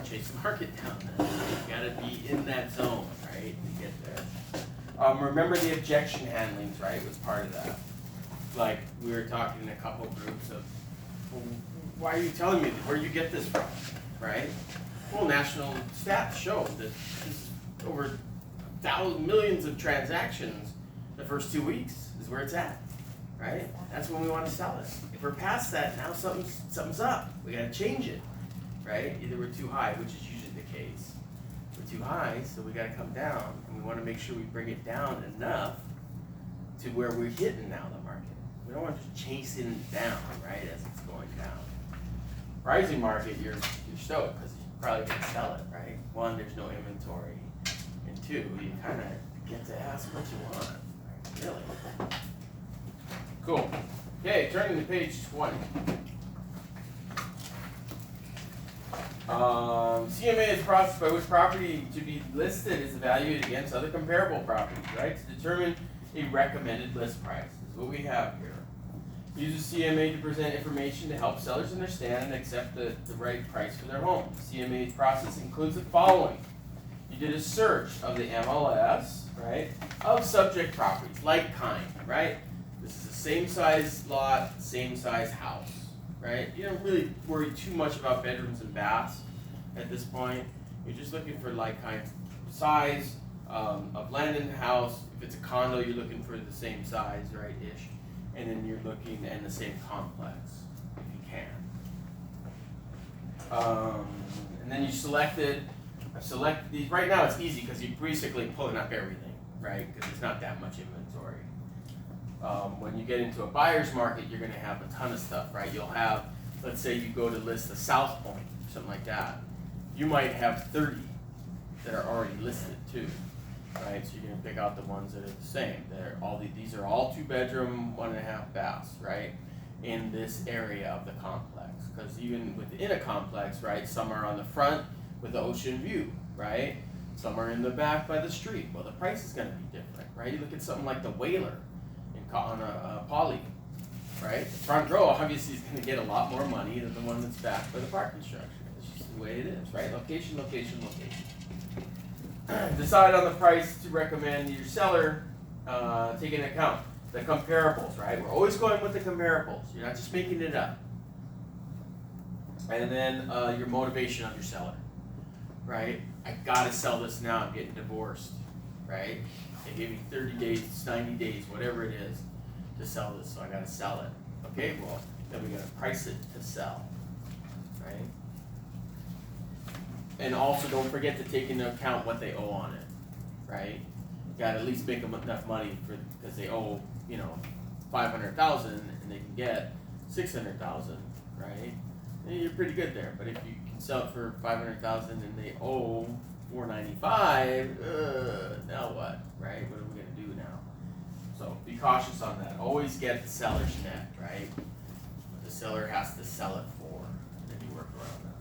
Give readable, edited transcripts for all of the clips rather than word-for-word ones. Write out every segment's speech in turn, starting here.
chase the market down then. You gotta be in that zone, right, to get there. Remember the objection handlings, right, was part of that. Like, we were talking in a couple groups of, well, why are you telling me where you get this from, right? Well, national stats show that this is over millions of transactions the first 2 weeks is where it's at, right? That's when we want to sell it. If we're past that, now something's up. We got to change it, right? Either we're too high, which is usually the case. We're too high, so we got to come down, and we want to make sure we bring it down enough to where we're hitting now the market. We don't want to chase it down, right, as it's going down. Rising market, you're stoked because you're probably going to sell it, right? One, there's no inventory, and two, you kind of get to ask what you want, right? Really. Cool. Okay, turning to page 20. CMA is a process by which property to be listed is evaluated against other comparable properties, right? To determine a recommended list price. This is what we have here. Uses CMA to present information to help sellers understand and accept the right price for their home. The CMA's process includes the following. You did a search of the MLS, right, of subject properties, like kind, right? This is the same size lot, same size house, right? You don't really worry too much about bedrooms and baths at this point. You're just looking for like kind size of land in the house. If it's a condo, you're looking for the same size, right, ish. And then you're looking in the same complex, if you can. And then you selected these. Right now it's easy because you're basically pulling up everything, right? Because there's not that much inventory. When you get into a buyer's market, you're going to have a ton of stuff, right? You'll have, let's say you go to list the South Point, something like that. You might have 30 that are already listed too, right? So you're going to pick out the ones that are the same. These are all 2-bedroom, 1.5 baths, right? In this area of the complex. Because even within a complex, right, some are on the front with the ocean view, right? Some are in the back by the street. Well, the price is going to be different, right? You look at something like the Whaler on a poly, right? The front row obviously is going to get a lot more money than the one that's back by the parking structure. It's just the way it is, right? Location, location, location. Decide on the price to recommend your seller take into account the comparables, right? We're always going with the comparables. You're not just making it up. And then your motivation of your seller, right? I gotta sell this now. I'm getting divorced, right? They gave me 30 days, 90 days, whatever it is, to sell this, so I gotta sell it. Okay, well, then we gotta price it to sell, right? And also don't forget to take into account what they owe on it, right? You gotta at least make them enough money because they owe, $500,000 and they can get $600,000, right? And you're pretty good there. But if you can sell it for $500,000 and they owe $495, now what, right? What are we gonna do now? So be cautious on that. Always get the seller's net, right? What the seller has to sell it for, and then you work around that.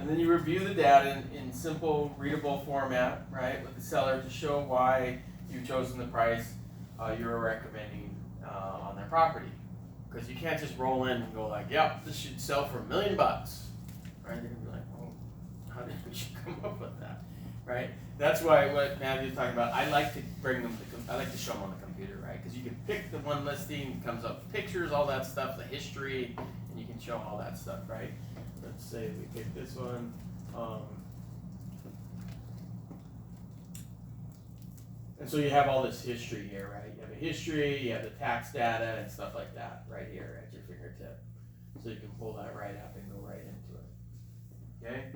And then you review the data in simple, readable format, right, with the seller to show why you've chosen the price you're recommending on their property. Because you can't just roll in and go like, yep, this should sell for $1 million, right? They're gonna be like, well, how did we come up with that, right? That's why what Matthew's talking about. I like to I like to show them on the computer, right? Because you can pick the one listing, it comes up with pictures, all that stuff, the history, and you can show all that stuff, right? Let's say we pick this one. And so you have all this history here, right? You have a history, you have the tax data and stuff like that right here at your fingertip. So you can pull that right up and go right into it. Okay?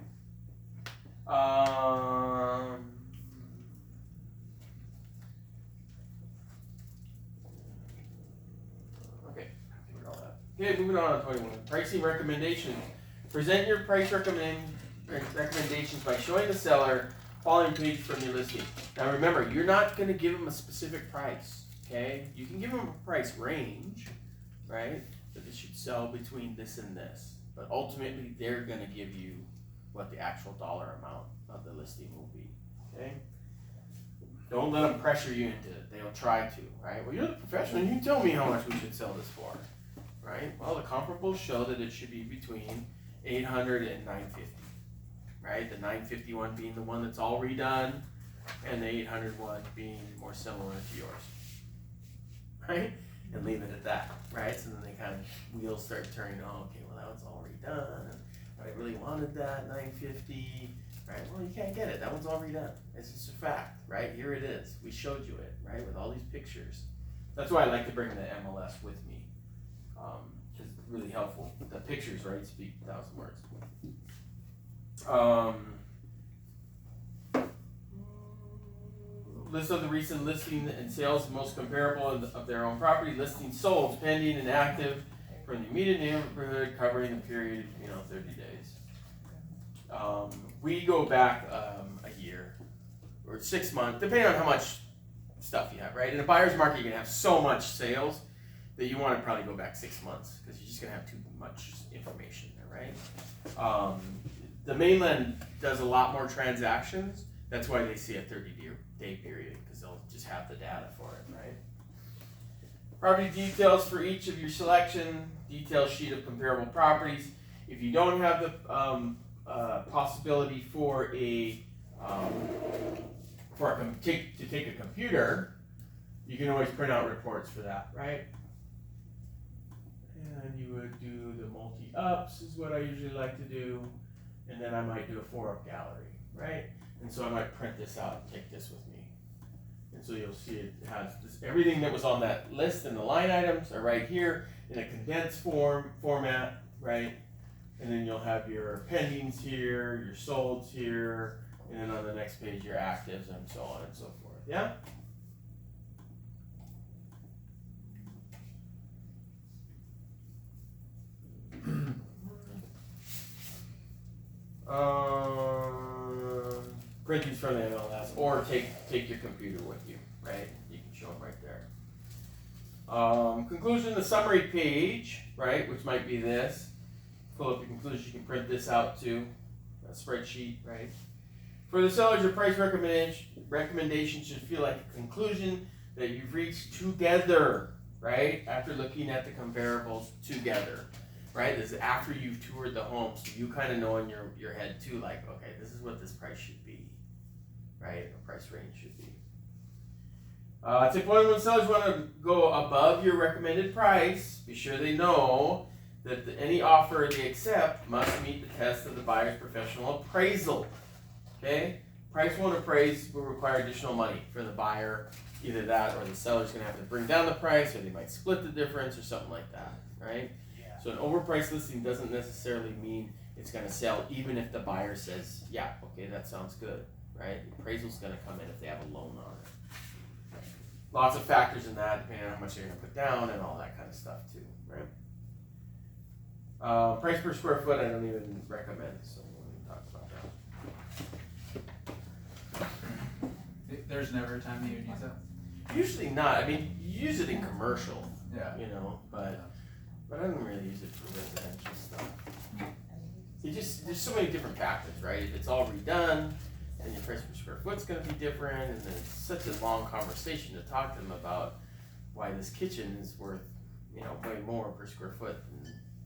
Okay, figured all that. Okay, moving on to 21. Pricing recommendations. Present your price recommendations by showing the seller following page from your listing. Now remember, you're not going to give them a specific price, okay? You can give them a price range, right? That this should sell between this and this. But ultimately, they're going to give you what the actual dollar amount of the listing will be, okay? Don't let them pressure you into it. They'll try to, right? Well, you're the professional. You tell me how much we should sell this for, right? Well, the comparables show that it should be between 800 and 950, right? The 950 one being the one that's all redone, and the 800 one being more similar to yours, right? And leave it at that, right? So then they kind of, wheels start turning, oh, okay, well that one's all redone, and I really wanted that 950, right? Well, you can't get it, that one's all redone. It's just a fact, right? Here it is, we showed you it, right? With all these pictures. That's why I like to bring the MLS with me, because it's really helpful. The pictures, right, speak 1,000 words. List of the recent listing and sales most comparable of their own property. Listings sold, pending, and active from the immediate neighborhood, covering the period, 30 days. We go back a year or 6 months, depending on how much stuff you have, right? In a buyer's market, you're gonna have so much sales that you want to probably go back 6 months because you're just gonna have too much information there, right? The mainland does a lot more transactions. That's why they see a 30-day period, because they'll just have the data for it, right? Property details for each of your selection, detail sheet of comparable properties. If you don't have the possibility to take a computer, you can always print out reports for that, right? And you would do the multi-ups is what I usually like to do, and then I might do a 4-up gallery, right? And so I might print this out and take this with me. And so you'll see it has this, everything that was on that list and the line items are right here in a condensed format, right? And then you'll have your pendings here, your solds here, and then on the next page your actives and so on and so forth. Yeah? Print these from the MLS, or take your computer with you, right? You can show them right there. Conclusion, the summary page, right, which might be this. Pull up your conclusion, you can print this out too, a spreadsheet, right? For the sellers, your price recommendation should feel like a conclusion that you've reached together, right? After looking at the comparables together, right? This is after you've toured the home, so you kind of know in your head too, like, okay, this is what this price should be, right? Or price range should be. Tip 1, when sellers want to go above your recommended price, be sure they know that any offer they accept must meet the test of the buyer's professional appraisal. Okay? Price won't appraise will require additional money for the buyer. Either that or the seller's going to have to bring down the price, or they might split the difference or something like that, right? Yeah. So an overpriced listing doesn't necessarily mean it's going to sell, even if the buyer says, yeah, okay, that sounds good, right? The appraisal's going to come in if they have a loan on it. Lots of factors in that, depending on how much you're going to put down and all that kind of stuff too, right? Price per square foot, I don't even recommend, so we won't even talk about that. There's never a time that you would use that? Usually not. I mean, you use it in commercial, Yeah. But I don't really use it for residential stuff. There's so many different factors, right? If it's all redone, then your price per square foot's going to be different, and then it's such a long conversation to talk to them about why this kitchen is worth, way more per square foot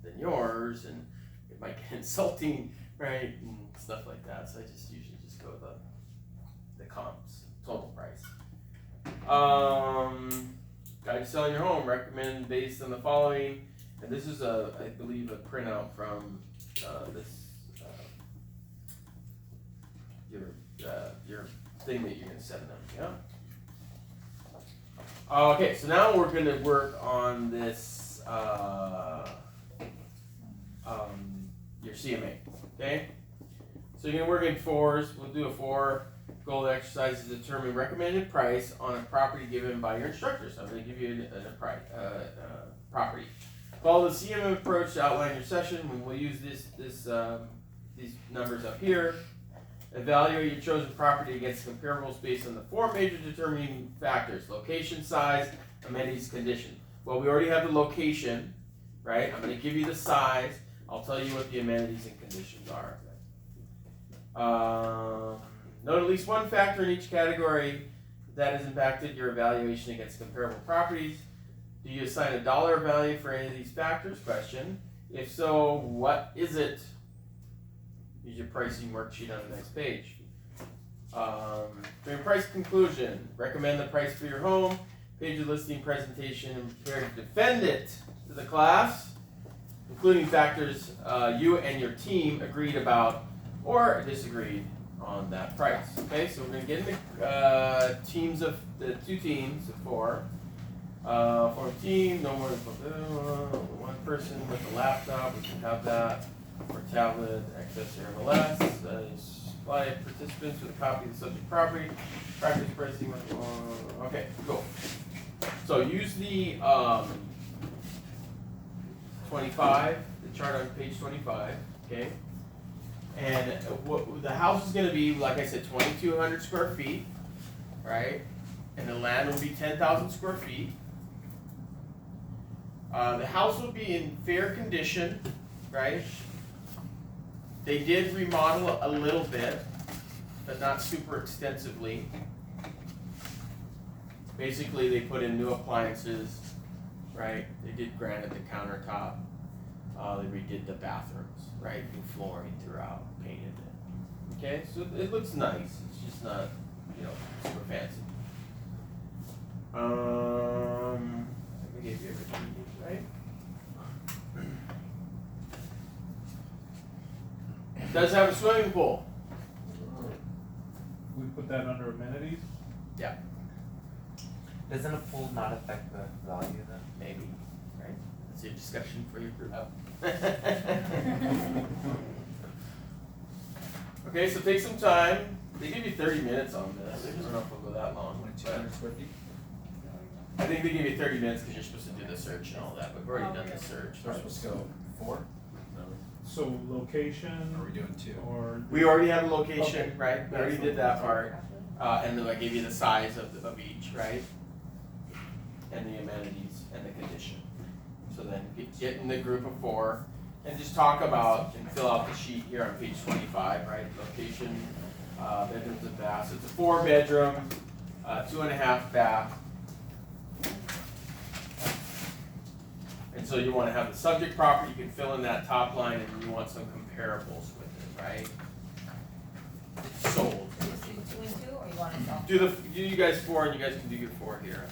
than yours, and it might get insulting, right, and stuff like that. So I just usually just go the comps, total price. Guide to selling your home, recommend based on the following, and this is I believe a printout from your thing that you're gonna send them, yeah? Okay, so now we're gonna work on this your CMA, okay? So you're gonna work in 4s. We'll do a 4-goal exercise to determine recommended price on a property given by your instructor. So I'm gonna give you a property. Follow the CMA approach to outline your session, and we'll use these numbers up here. Evaluate your chosen property against comparables based on the 4 major determining factors: location, size, amenities, condition. Well, we already have the location, right? I'm going to give you the size. I'll tell you what the amenities and conditions are. Note at least one factor in each category that has impacted your evaluation against comparable properties. Do you assign a dollar value for any of these factors? Question. If so, what is it? Use your pricing worksheet on the next page. During price conclusion, recommend the price for your home, page of listing presentation, and prepare to defend it to the class, including factors you and your team agreed about or disagreed on that price. Okay, so we're going to get into teams of the 2 teams of 4. For a team, no more than one person with a laptop. We can have that. Or tablet, access your MLS. Supply participants with a copy of the subject property. Practice pricing. Okay, go. So use the 25, the chart on page 25. Okay. And the house is going to be, like I said, 2,200 square feet, right? And the land will be 10,000 square feet. The house will be in fair condition, right? They did remodel a little bit, but not super extensively. Basically, they put in new appliances, right? They did granite the countertop. They redid the bathrooms, right? New flooring throughout, painted it. Okay, so it looks nice. It's just not, super fancy. I gave you everything you need, right? It does have a swimming pool. We put that under amenities? Yeah. Doesn't a pool not affect the value then? Maybe, right? That's a discussion for your group. Okay, so take some time. They give you 30 minutes on this. I don't know if we'll go that long. 200 square feet? I think they give you 30 minutes because you're supposed to do the search and all that, but we've already done the search. So we're supposed to go 4? So location, Or are we doing 2? or? We already have a location, Okay. right? We already did that part. And then I gave you the size of each, right? And the amenities and the condition. So then get in the group of 4 and just talk about and fill out the sheet here on page 25, right? Location, bedrooms and baths. It's a 4-bedroom, 2.5 bath. And so you want to have the subject property, you can fill in that top line, and you want some comparables with it, right? It's sold. Just do 2 and 2, or you want it all? Do you guys 4, and you guys can do your 4 here.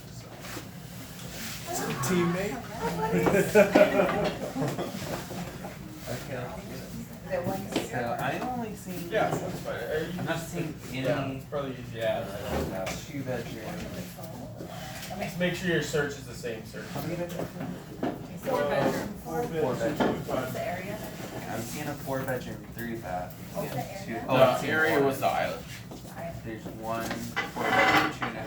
Teammate? Okay. Is there one So here? I'm only seeing. Yeah, that's fine. I'm not seeing any It's probably easy. Yeah. 2-bedroom. Okay. Just make sure your search is the same search. How many bedrooms? 4 bedroom. 4 4 bedrooms. What's the area? I'm seeing a 4-bedroom, 3-bath. I'm What's seeing the 2. area? Oh, I'm The seeing area 4. was the island. There's one